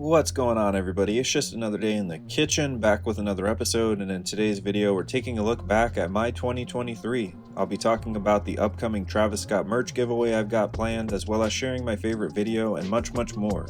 What's going on, everybody? It's just another day in the kitchen, back with another episode, and in today's video we're taking a look back at my 2023. I'll be talking about the upcoming Travis Scott merch giveaway I've got planned, as well as sharing my favorite video and much more.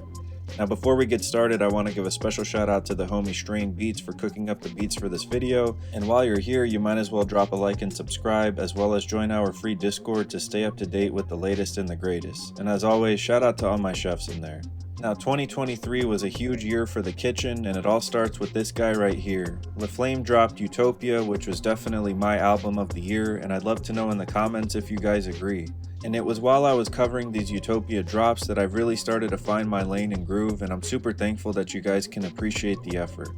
Now before we get started, I want to give a special shout out to the homie Strain Beats for cooking up the beats for this video, and while you're here you might as well drop a like and subscribe, as well as join our free Discord to stay up to date with the latest and the greatest. And as always, shout out to all my chefs in there. Now 2023 was a huge year for the kitchen, and it all starts with this guy right here. LaFlame dropped Utopia, which was definitely my album of the year, and I'd love to know in the comments if you guys agree. And it was while I was covering these Utopia drops that I've really started to find my lane and groove, and I'm super thankful that you guys can appreciate the effort.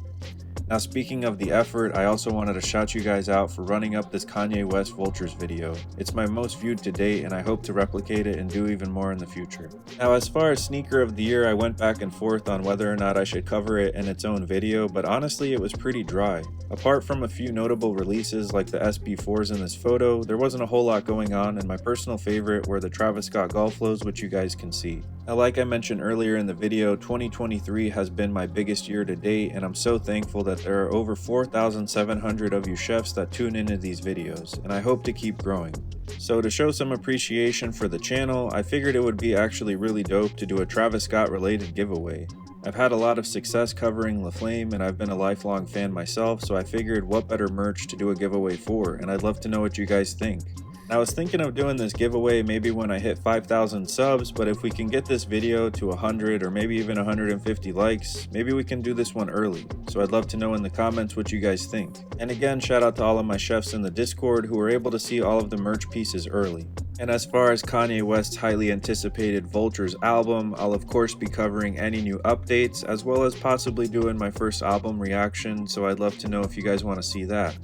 Now speaking of the effort, I also wanted to shout you guys out for running up this Kanye West Vultures video. It's my most viewed to date, and I hope to replicate it and do even more in the future. Now as far as sneaker of the year, I went back and forth on whether or not I should cover it in its own video, but honestly it was pretty dry. Apart from a few notable releases like the SB4s in this photo, there wasn't a whole lot going on, and my personal favorite were the Travis Scott golf flows, which you guys can see. Now like I mentioned earlier in the video, 2023 has been my biggest year to date, and I'm so thankful that there are over 4,700 of you chefs that tune into these videos, and I hope to keep growing. So to show some appreciation for the channel, I figured it would be actually really dope to do a Travis Scott related giveaway. I've had a lot of success covering LaFlame, and I've been a lifelong fan myself, so I figured what better merch to do a giveaway for, and I'd love to know what you guys think. I was thinking of doing this giveaway maybe when I hit 5,000 subs, but if we can get this video to 100 or maybe even 150 likes, maybe we can do this one early. So I'd love to know in the comments what you guys think. And again, shout out to all of my chefs in the Discord who were able to see all of the merch pieces early. And as far as Kanye West's highly anticipated Vultures album, I'll of course be covering any new updates, as well as possibly doing my first album reaction, so I'd love to know if you guys want to see that.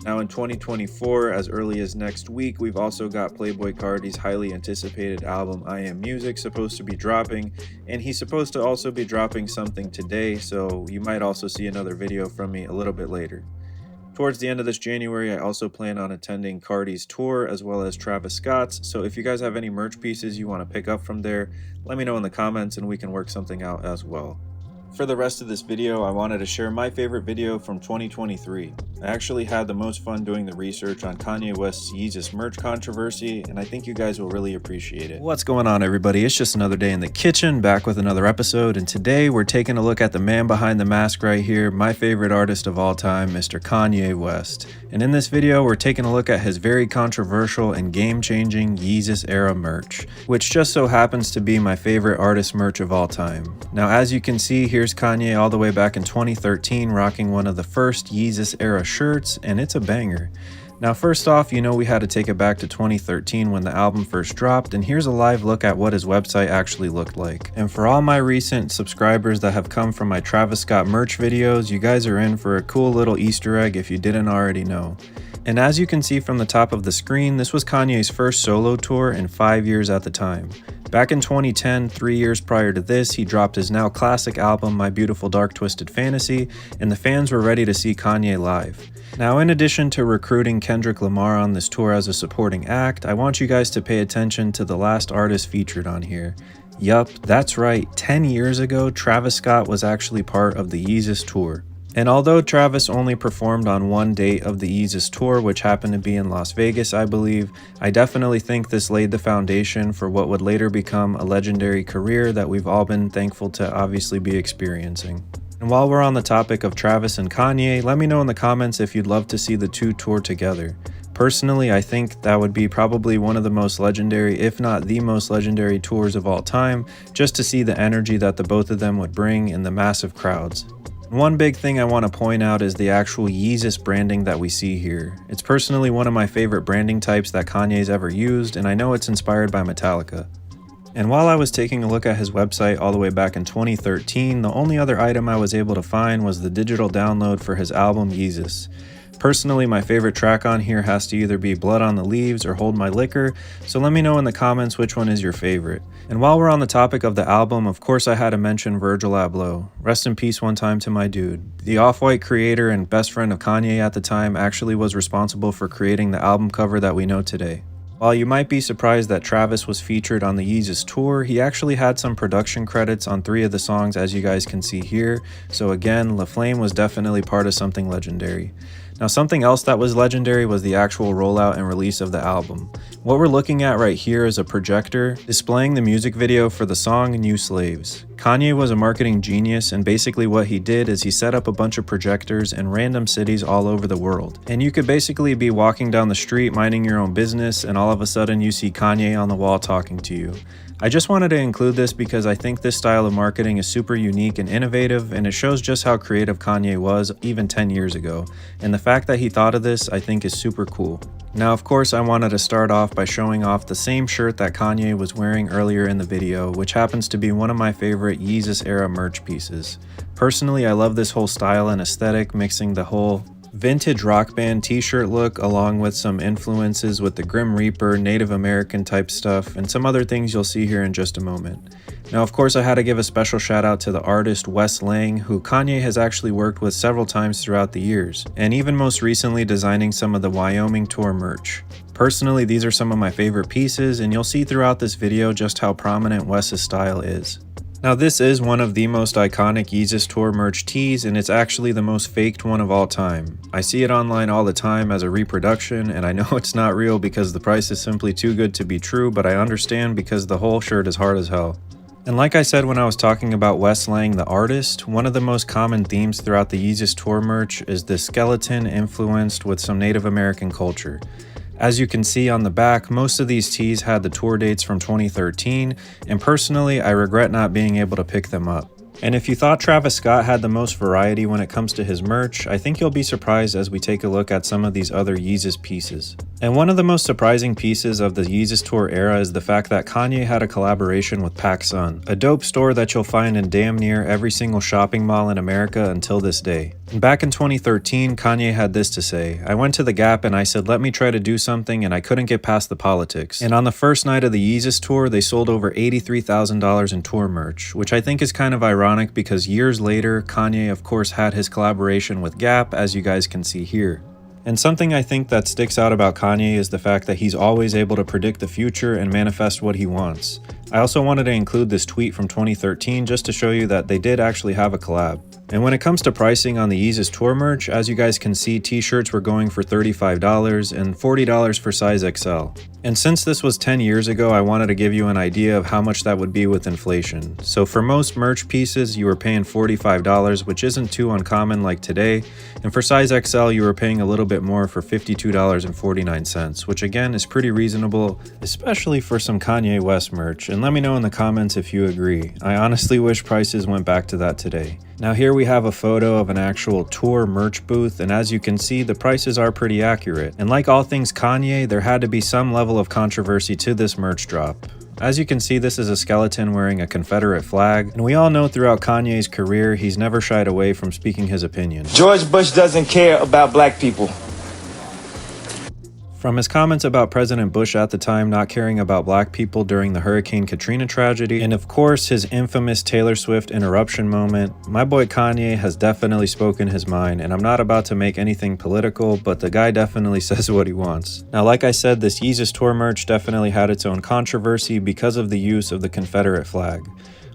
Now in 2024, as early as next week, we've also got Playboi Carti's highly anticipated album I Am Music supposed to be dropping, and he's supposed to also be dropping something today, so you might also see another video from me a little bit later. Towards the end of this January, I also plan on attending Carti's tour as well as Travis Scott's, so if you guys have any merch pieces you want to pick up from there, let me know in the comments and we can work something out as well. For the rest of this video, I wanted to share my favorite video from 2023. I actually had the most fun doing the research on Kanye West's Yeezy merch controversy, and I think you guys will really appreciate it. What's going on, everybody? It's just another day in the kitchen, back with another episode, and today we're taking a look at the man behind the mask right here, my favorite artist of all time, Mr. Kanye West. And in this video, we're taking a look at his very controversial and game-changing Yeezy era merch, which just so happens to be my favorite artist merch of all time. Now, as you can see, here's Kanye all the way back in 2013 rocking one of the first Yeezy era shirts, and it's a banger. Now first off, you know we had to take it back to 2013 when the album first dropped, and here's a live look at what his website actually looked like. And for all my recent subscribers that have come from my Travis Scott merch videos, you guys are in for a cool little Easter egg if you didn't already know. And as you can see from the top of the screen, this was Kanye's first solo tour in 5 years at the time. Back in 2010, 3 years prior to this, he dropped his now classic album My Beautiful Dark Twisted Fantasy, and the fans were ready to see Kanye live. Now in addition to recruiting Kendrick Lamar on this tour as a supporting act, I want you guys to pay attention to the last artist featured on here. Yup, that's right, 10 years ago, Travis Scott was actually part of the Yeezy tour. And although Travis only performed on one date of the Yeezy tour, which happened to be in Las Vegas, I believe, I definitely think this laid the foundation for what would later become a legendary career that we've all been thankful to obviously be experiencing. And while we're on the topic of Travis and Kanye, let me know in the comments if you'd love to see the two tour together. Personally, I think that would be probably one of the most legendary, if not the most legendary tours of all time, just to see the energy that the both of them would bring in the massive crowds. One big thing I want to point out is the actual Yeezy branding that we see here. It's personally one of my favorite branding types that Kanye's ever used, and I know it's inspired by Metallica. And while I was taking a look at his website all the way back in 2013, the only other item I was able to find was the digital download for his album Yeezy. Personally, my favorite track on here has to either be Blood on the Leaves or Hold My Liquor, so let me know in the comments which one is your favorite. And while we're on the topic of the album, of course I had to mention Virgil Abloh. Rest in peace one time to my dude. The Off-White creator and best friend of Kanye at the time actually was responsible for creating the album cover that we know today. While you might be surprised that Travis was featured on the Yeezus tour, he actually had some production credits on 3 of the songs, as you guys can see here. So again, LaFlame was definitely part of something legendary. Now, something else that was legendary was the actual rollout and release of the album. What we're looking at right here is a projector displaying the music video for the song New Slaves. Kanye was a marketing genius, and basically what he did is he set up a bunch of projectors in random cities all over the world. And you could basically be walking down the street minding your own business, and all of a sudden you see Kanye on the wall talking to you. I just wanted to include this because I think this style of marketing is super unique and innovative, and it shows just how creative Kanye was even 10 years ago. And the fact that he thought of this, I think, is super cool. Now, of course, I wanted to start off by showing off the same shirt that Kanye was wearing earlier in the video, which happens to be one of my favorite Yeezus era merch pieces. Personally, I love this whole style and aesthetic, mixing the whole vintage rock band t-shirt look along with some influences with the Grim Reaper, Native American type stuff, and some other things you'll see here in just a moment. Now, of course, I had to give a special shout out to the artist Wes Lang, who Kanye has actually worked with several times throughout the years, and even most recently designing some of the Wyoming tour merch. Personally, these are some of my favorite pieces, and you'll see throughout this video just how prominent Wes's style is. Now, this is one of the most iconic Yeezus tour merch tees, and it's actually the most faked one of all time. I see it online all the time as a reproduction, and I know it's not real because the price is simply too good to be true, but I understand because the whole shirt is hard as hell. And like I said when I was talking about Wes Lang the artist, one of the most common themes throughout the Yeezus tour merch is the skeleton influenced with some Native American culture. As you can see on the back, most of these tees had the tour dates from 2013, and personally, I regret not being able to pick them up. And if you thought Travis Scott had the most variety when it comes to his merch, I think you'll be surprised as we take a look at some of these other Yeezus pieces. And one of the most surprising pieces of the Yeezus tour era is the fact that Kanye had a collaboration with PacSun, a dope store that you'll find in damn near every single shopping mall in America until this day. And back in 2013, Kanye had this to say: "I went to the Gap and I said, let me try to do something, and I couldn't get past the politics. And on the first night of the Yeezus tour, they sold over $83,000 in tour merch," which I think is kind of ironic because years later, Kanye of course had his collaboration with Gap, as you guys can see here. And something I think that sticks out about Kanye is the fact that he's always able to predict the future and manifest what he wants. I also wanted to include this tweet from 2013 just to show you that they did actually have a collab. And when it comes to pricing on the Yeezus tour merch, as you guys can see, t-shirts were going for $35 and $40 for size XL. And since this was 10 years ago, I wanted to give you an idea of how much that would be with inflation. So for most merch pieces, you were paying $45, which isn't too uncommon like today. And for size XL, you were paying a little bit more for $52.49, which again is pretty reasonable, especially for some Kanye West merch. And let me know in the comments if you agree. I honestly wish prices went back to that today. Now here we have a photo of an actual tour merch booth, and as you can see, the prices are pretty accurate. And like all things Kanye, there had to be some level of controversy to this merch drop. As you can see, this is a skeleton wearing a Confederate flag, and we all know throughout Kanye's career, he's never shied away from speaking his opinion. George Bush doesn't care about black people. From his comments about President Bush at the time not caring about black people during the Hurricane Katrina tragedy, and of course his infamous Taylor Swift interruption moment, my boy Kanye has definitely spoken his mind, and I'm not about to make anything political, but the guy definitely says what he wants. Now, like I said, this Yeezus tour merch definitely had its own controversy because of the use of the Confederate flag.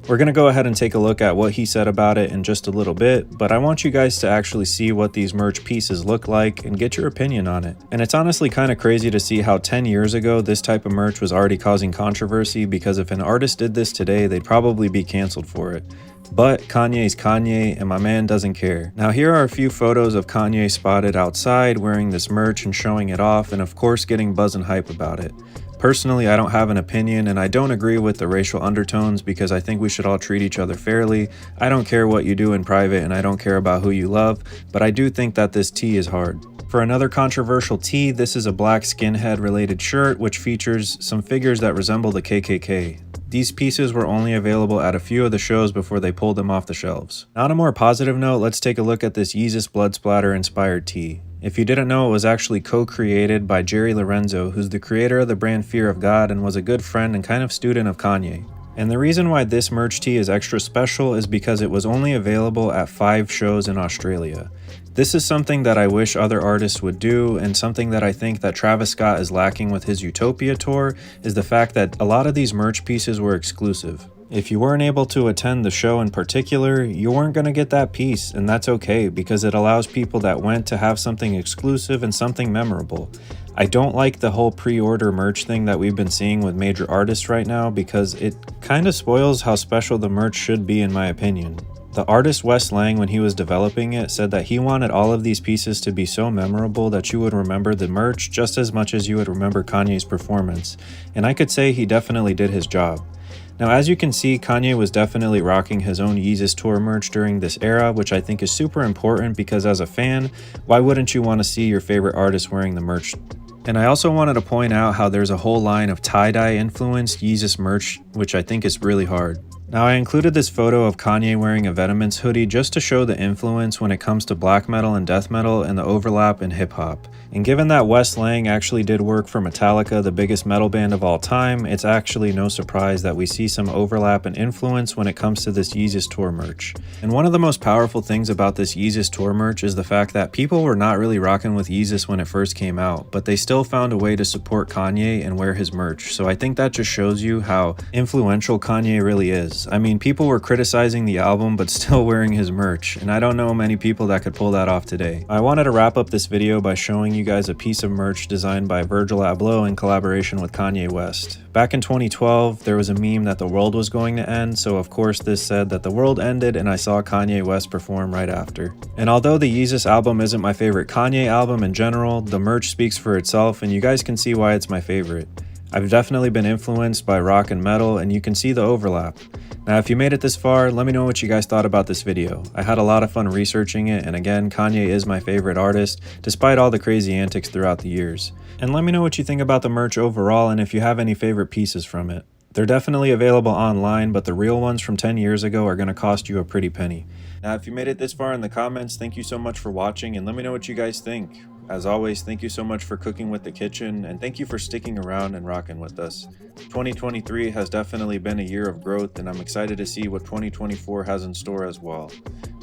We're going to go ahead and take a look at what he said about it in just a little bit, but I want you guys to actually see what these merch pieces look like and get your opinion on it. And it's honestly kind of crazy to see how 10 years ago this type of merch was already causing controversy, because if an artist did this today, they'd probably be canceled for it. But Kanye's Kanye, and my man doesn't care. Now here are a few photos of Kanye spotted outside wearing this merch and showing it off, and of course getting buzz and hype about it. Personally, I don't have an opinion, and I don't agree with the racial undertones because I think we should all treat each other fairly. I don't care what you do in private, and I don't care about who you love, but I do think that this tee is hard. For another controversial tee, this is a black skinhead related shirt which features some figures that resemble the KKK. These pieces were only available at a few of the shows before they pulled them off the shelves. On a more positive note, let's take a look at this Yeezus blood splatter inspired tee. If you didn't know, it was actually co-created by Jerry Lorenzo, who's the creator of the brand Fear of God and was a good friend and kind of student of Kanye. And the reason why this merch tee is extra special is because it was only available at 5 shows in Australia. This is something that I wish other artists would do, and something that I think that Travis Scott is lacking with his Utopia tour is the fact that a lot of these merch pieces were exclusive. If you weren't able to attend the show in particular, you weren't going to get that piece, and that's okay because it allows people that went to have something exclusive and something memorable. I don't like the whole pre-order merch thing that we've been seeing with major artists right now because it kind of spoils how special the merch should be in my opinion. The artist Wes Lang, when he was developing it, said that he wanted all of these pieces to be so memorable that you would remember the merch just as much as you would remember Kanye's performance, and I could say he definitely did his job. Now, as you can see, Kanye was definitely rocking his own Yeezus tour merch during this era, which I think is super important because as a fan, why wouldn't you want to see your favorite artist wearing the merch? And I also wanted to point out how there's a whole line of tie-dye influenced Yeezus merch, which I think is really hard. Now, I included this photo of Kanye wearing a Venomance hoodie just to show the influence when it comes to black metal and death metal and the overlap in hip-hop. And given that Wes Lang actually did work for Metallica, the biggest metal band of all time, it's actually no surprise that we see some overlap and influence when it comes to this Yeezus tour merch. And one of the most powerful things about this Yeezus tour merch is the fact that people were not really rocking with Yeezus when it first came out, but they still found a way to support Kanye and wear his merch. So I think that just shows you how influential Kanye really is. I mean, people were criticizing the album but still wearing his merch, and I don't know many people that could pull that off today. I wanted to wrap up this video by showing you guys a piece of merch designed by Virgil Abloh in collaboration with Kanye West. Back in 2012, there was a meme that the world was going to end, so of course this said that the world ended and I saw Kanye West perform right after. And although the Yeezus album isn't my favorite Kanye album in general, the merch speaks for itself and you guys can see why it's my favorite. I've definitely been influenced by rock and metal and you can see the overlap. Now, if you made it this far, let me know what you guys thought about this video. I had a lot of fun researching it, and again, Kanye is my favorite artist, despite all the crazy antics throughout the years. And let me know what you think about the merch overall and if you have any favorite pieces from it. They're definitely available online, but the real ones from 10 years ago are going to cost you a pretty penny. Now, if you made it this far in the comments, thank you so much for watching, and let me know what you guys think. As always, thank you so much for cooking with the kitchen, and thank you for sticking around and rocking with us. 2023 has definitely been a year of growth, and I'm excited to see what 2024 has in store as well.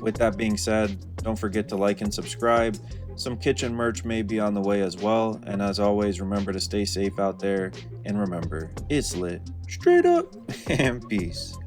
With that being said, don't forget to like and subscribe. Some kitchen merch may be on the way as well, and as always, remember to stay safe out there, and remember, it's lit, straight up, and peace.